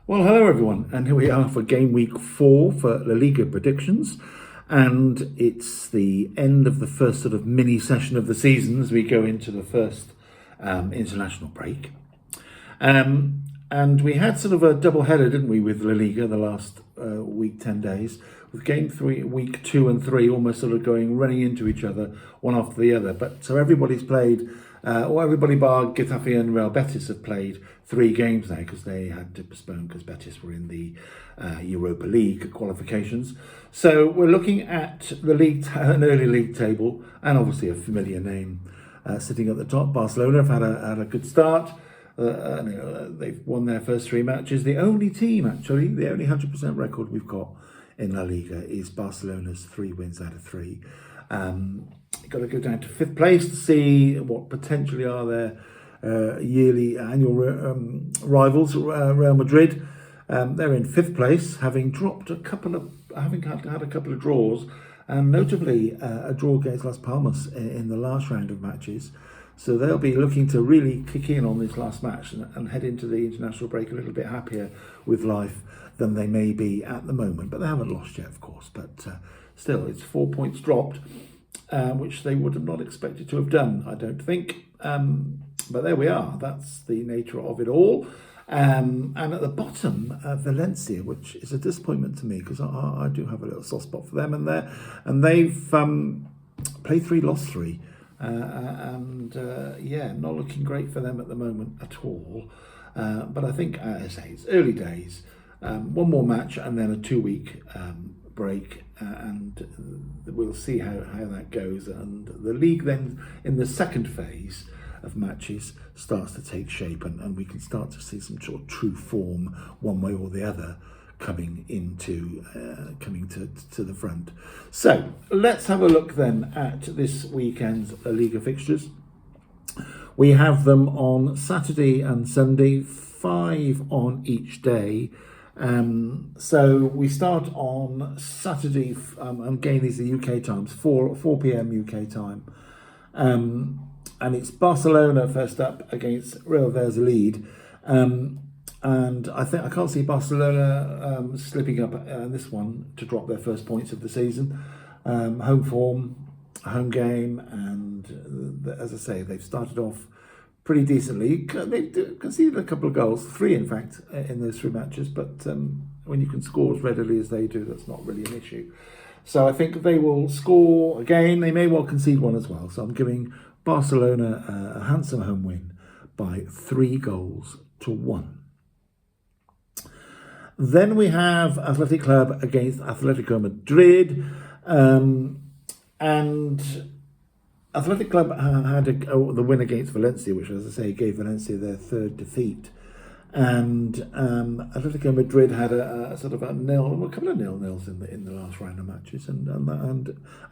Well, hello everyone, and here we are for game week 4 for La Liga predictions, and it's the end of the first sort of mini session of the season as we go into the first international break. And we had sort of a double header, didn't we, with La Liga the last week, 10 days, with game 3, week 2 and 3 almost sort of running into each other, one after the other. But so everybody's played, or everybody bar Getafe and Real Betis have played 3 games now because they had to postpone because Betis were in the Europa League qualifications. So we're looking at the league, an early league table, and obviously a familiar name sitting at the top. Barcelona have had a good start. They've won their first 3 matches. The only team, actually, the only 100% record we've got in La Liga is Barcelona's 3 wins out of 3. You've got to go down to 5th place to see what potentially are their annual rivals, Real Madrid. They're in 5th place, having dropped having had a couple of draws, and notably a draw against Las Palmas in the last round of matches. So they'll be looking to really kick in on this last match and head into the international break a little bit happier with life than they may be at the moment. But they haven't lost yet, of course. But still, it's 4 points dropped, which they would have not expected to have done, I don't think. But there we are. That's the nature of it all. And at the bottom, Valencia, which is a disappointment to me because I do have a little soft spot for them. And they've played 3, lost 3. Not looking great for them at the moment at all. But I think, as I say, it's early days. One more match and then a 2-week break, and we'll see how that goes. And the league then, in the second phase of matches, starts to take shape, and we can start to see some sort of true form, one way or the other, coming to the front. So let's have a look then at this weekend's La Liga fixtures. We have them on Saturday and Sunday, 5 on each day. So we start on Saturday, and again these are UK times, 4 p.m. UK time. And it's Barcelona first up against Real Valladolid. And I can't see Barcelona slipping up this one to drop their first points of the season. Home form, home game, and as I say, they've started off pretty decently. They conceded a couple of goals, 3 in fact, in those 3 matches. But when you can score as readily as they do, that's not really an issue. So I think they will score again. They may well concede one as well. So I'm giving Barcelona a handsome home win by 3 goals to 1. Then we have Athletic Club against Atletico Madrid. And Athletic Club had the win against Valencia, which, as I say, gave Valencia their 3rd defeat. And Atletico Madrid had a couple of 0-0s in the last round of matches. And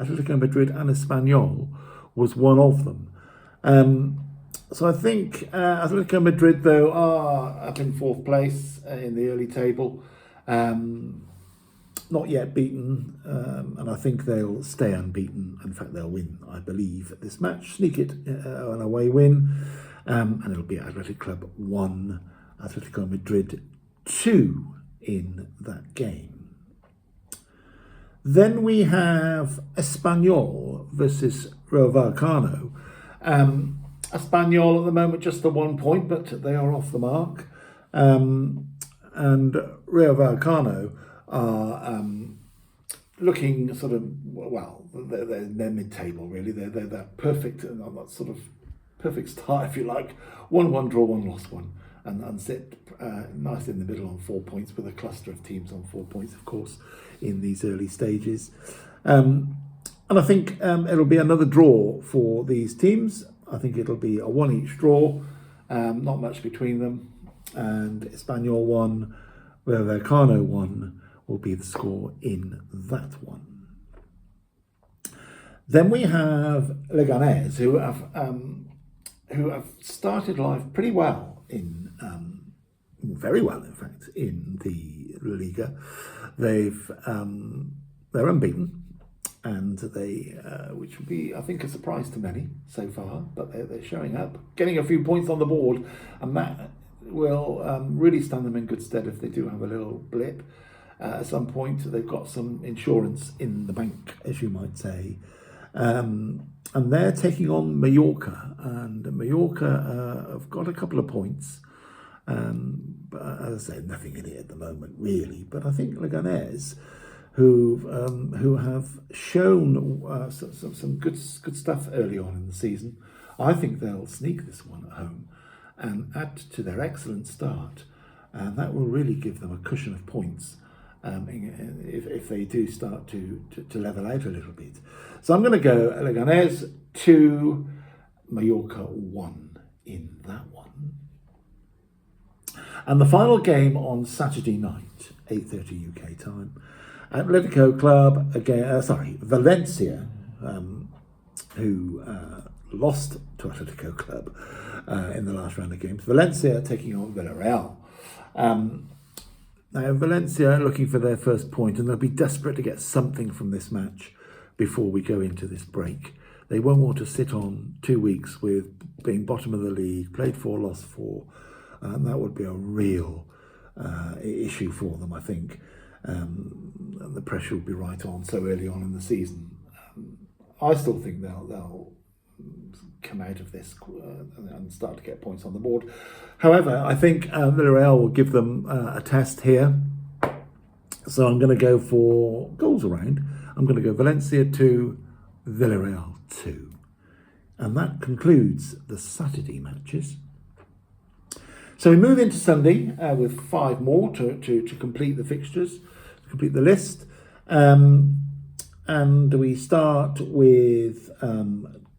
Atletico Madrid and Espanyol was one of them. So I think Atletico Madrid, though, are up in 4th place in the early table. Not yet beaten, and I think they'll stay unbeaten. In fact, they'll win, I believe, at this match. Sneak it, an away win. And it'll be Athletic Club 1, Atletico Madrid 2 in that game. Then we have Espanyol versus Rayo Vallecano. Espanyol at the moment just the 1 point, but they are off the mark. And Rayo Vallecano are looking sort of, well, they're mid-table really. They're perfect, that sort of perfect start, if you like. 1-1 draw, 1 lost 1, and sit nice in the middle on 4 points, with a cluster of teams on 4 points, of course, in these early stages. And I think it'll be another draw for these teams. I think it'll be a 1 each draw, not much between them. And Espanyol 1, Rayo Vallecano 1 will be the score in that one. Then we have Leganés, who have started life pretty well very well, in fact, in the Liga. They're unbeaten, and which would be, I think, a surprise to many so far, but they're showing up, getting a few points on the board, and that will really stand them in good stead if they do have a little blip. At some point, they've got some insurance in the bank, as you might say. And they're taking on Mallorca. And Mallorca have got a couple of points. But as I say, nothing in it at the moment, really. But I think Leganés, who have shown some good stuff early on in the season, I think they'll sneak this one at home and add to their excellent start. And that will really give them a cushion of points if they do start to level out a little bit. So I'm going to go Leganés 2, Mallorca 1 in that one. And the final game on Saturday night, 8:30 UK time, Atletico Club Valencia, who lost to Atletico Club in the last round of games. Valencia taking on Villarreal. Now, Valencia looking for their first point, and they'll be desperate to get something from this match before we go into this break. They won't want to sit on 2 weeks with being bottom of the league, played 4, lost 4. And that would be a real issue for them, I think. And the pressure will be right on so early on in the season. I still think they'll come out of this and start to get points on the board. However, I think Villarreal will give them a test here. So I'm going to go for goals around. I'm going to go Valencia 2, Villarreal 2. And that concludes the Saturday matches. So we move into Sunday with 5 more to complete the fixtures, to complete the list. And we start with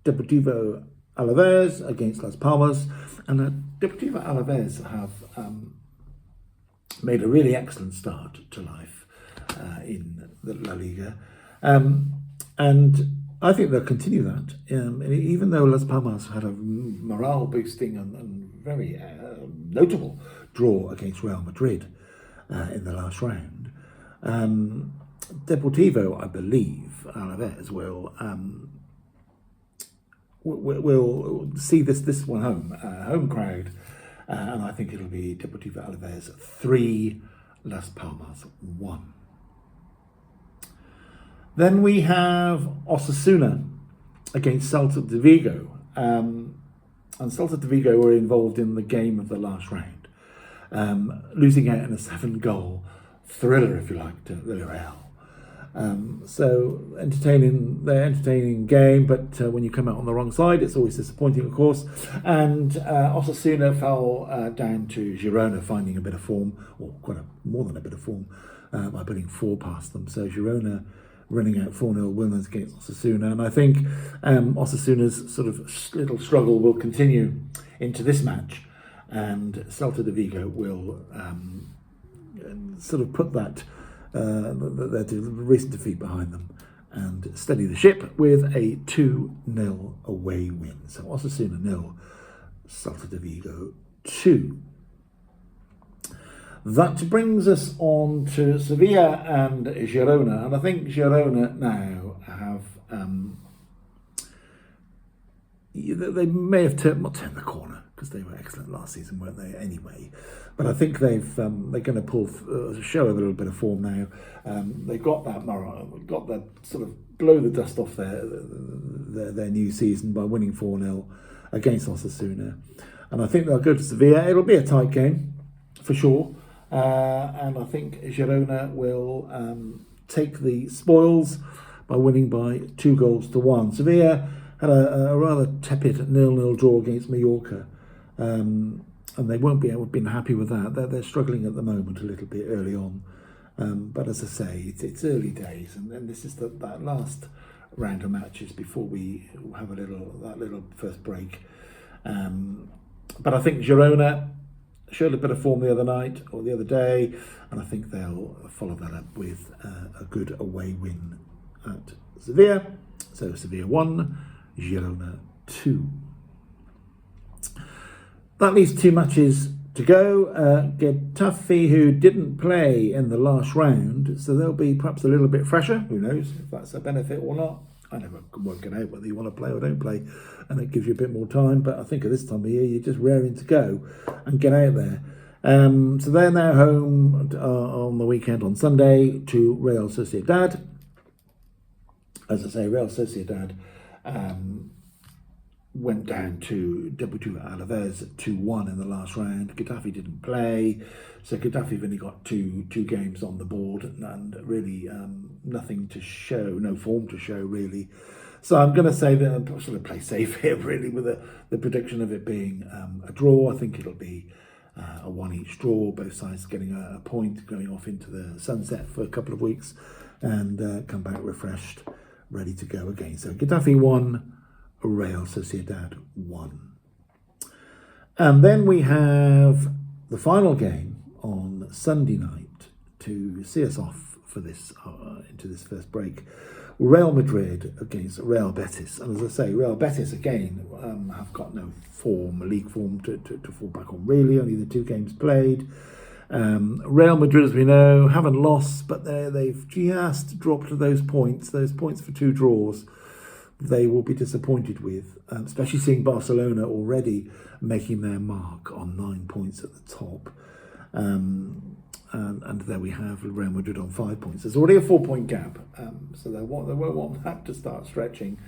Deportivo Alaves against Las Palmas. And Deportivo Alaves have made a really excellent start to life in the La Liga. And I think they'll continue that. Even though Las Palmas had a morale-boosting and very notable draw against Real Madrid in the last round, Deportivo, I believe, Alaves will see this one home crowd, and I think it'll be Deportivo Alaves 3, Las Palmas 1. Then we have Osasuna against Celta Vigo. And Celta Vigo were involved in the game of the last round, losing out in a 7-goal thriller, if you like, to Villarreal. So entertaining game, but when you come out on the wrong side, it's always disappointing, of course. And Osasuna fell down to Girona, finding a bit of form, or more than a bit of form, by putting 4 past them. So Girona running out 4-0 winners against Osasuna. And I think Osasuna's sort of little struggle will continue into this match. And Celta de Vigo will sort of put their recent defeat behind them and steady the ship with a 2-0 away win. So Osasuna 0, Celta de Vigo 2. That brings us on to Sevilla and Girona, and I think Girona now have they may have turned the corner, because they were excellent last season, weren't they? Anyway, but I think they're going to show a little bit of form now. They got that sort of blow the dust off their new season by winning 4-0 against Osasuna, and I think they'll go to Sevilla. It'll be a tight game for sure. And I think Girona will take the spoils by winning by 2-1. Sevilla had a rather tepid 0-0 draw against Mallorca, and they won't been happy with that. They're struggling at the moment a little bit early on, but as I say, it's early days, and this is that last round of matches before we have that little first break. But I think Girona showed a bit of form the other day, and I think they'll follow that up with a good away win at Sevilla. So Sevilla 1, Girona 2. That leaves 2 matches to go. Getafe, who didn't play in the last round, so they'll be perhaps a little bit fresher. Who knows if that's a benefit or not. I never work it out whether you want to play or don't play, and it gives you a bit more time. But I think at this time of year, you're just raring to go and get out there. So they're now home on the weekend on Sunday to Real Sociedad. As I say, Real Sociedad went down to Alaves 2-1 in the last round. Getafe didn't play, so Getafe have only got two games on the board and really nothing to show, no form to show really. So I'm going to say that I'm sort of play safe here really with the prediction of it being a draw. I think it'll be a one each draw, both sides getting a point, going off into the sunset for a couple of weeks and come back refreshed, ready to go again. So Getafe 1, Real Sociedad 1. And then we have the final game on Sunday night to see us off for this into this first break. Real Madrid against Real Betis. And as I say, Real Betis again have got no form, league form to fall back on really, only the 2 games played. Real Madrid, as we know, haven't lost, but they've just dropped those points for 2 draws. They will be disappointed with, especially seeing Barcelona already making their mark on 9 points at the top. And there we have Real Madrid on 5 points. There's already a 4-point gap, so they won't want that to start stretching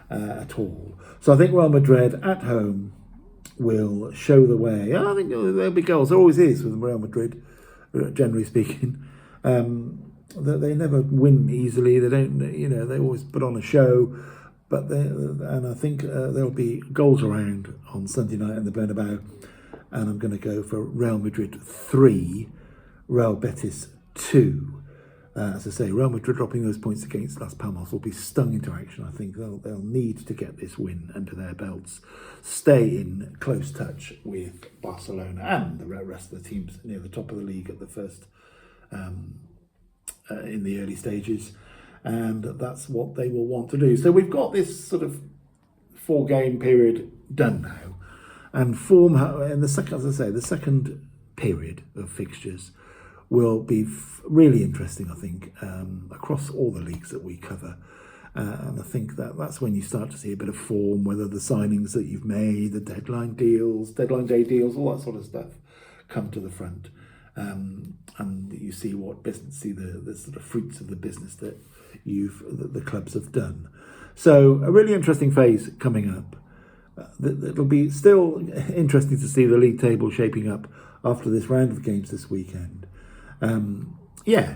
at all. So I think Real Madrid at home will show the way. I think there'll be goals. There always is with Real Madrid, generally speaking. They never win easily. They don't, they always put on a show. But and I think there'll be goals around on Sunday night in the Bernabeu. And I'm going to go for Real Madrid 3, Real Betis 2. As I say, Real Madrid dropping those points against Las Palmas will be stung into action. I think they'll need to get this win under their belts, stay in close touch with Barcelona and the rest of the teams near the top of the league at the first in the early stages. And that's what they will want to do. So we've got this sort of 4-game period done now, and form in the second, as I say, the second period of fixtures will be really interesting. I think across all the leagues that we cover, and I think that's when you start to see a bit of form, whether the signings that you've made, the deadline day deals, all that sort of stuff come to the front, and you see the sort of fruits of the business that the clubs have done. So a really interesting phase coming up. It'll be still interesting to see the league table shaping up after this round of games this weekend.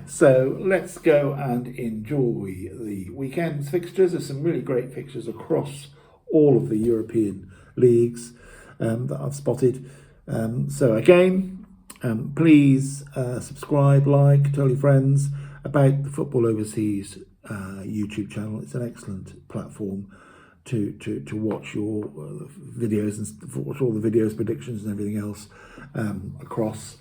So let's go and enjoy the weekend's fixtures. There's some really great fixtures across all of the European leagues that I've spotted. So again, please subscribe, tell your friends about the Football Overseas YouTube channel. It's an excellent platform to watch your videos and watch all the videos, predictions and everything else across.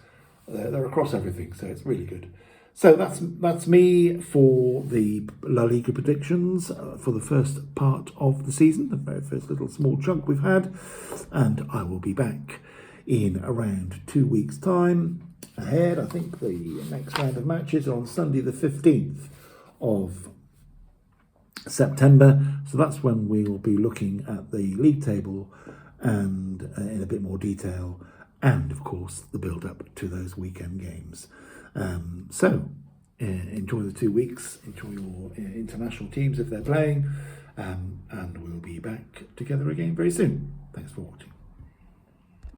They're across everything, so it's really good. So that's me for the La Liga predictions for the first part of the season, the very first little small chunk we've had, and I will be back in around 2 weeks' time. Ahead, I think the next round of matches are on Sunday the 15th of September, so that's when we will be looking at the league table and in a bit more detail, and of course the build-up to those weekend games. So enjoy the 2 weeks, enjoy your international teams if they're playing, and we'll be back together again very soon. Thanks for watching.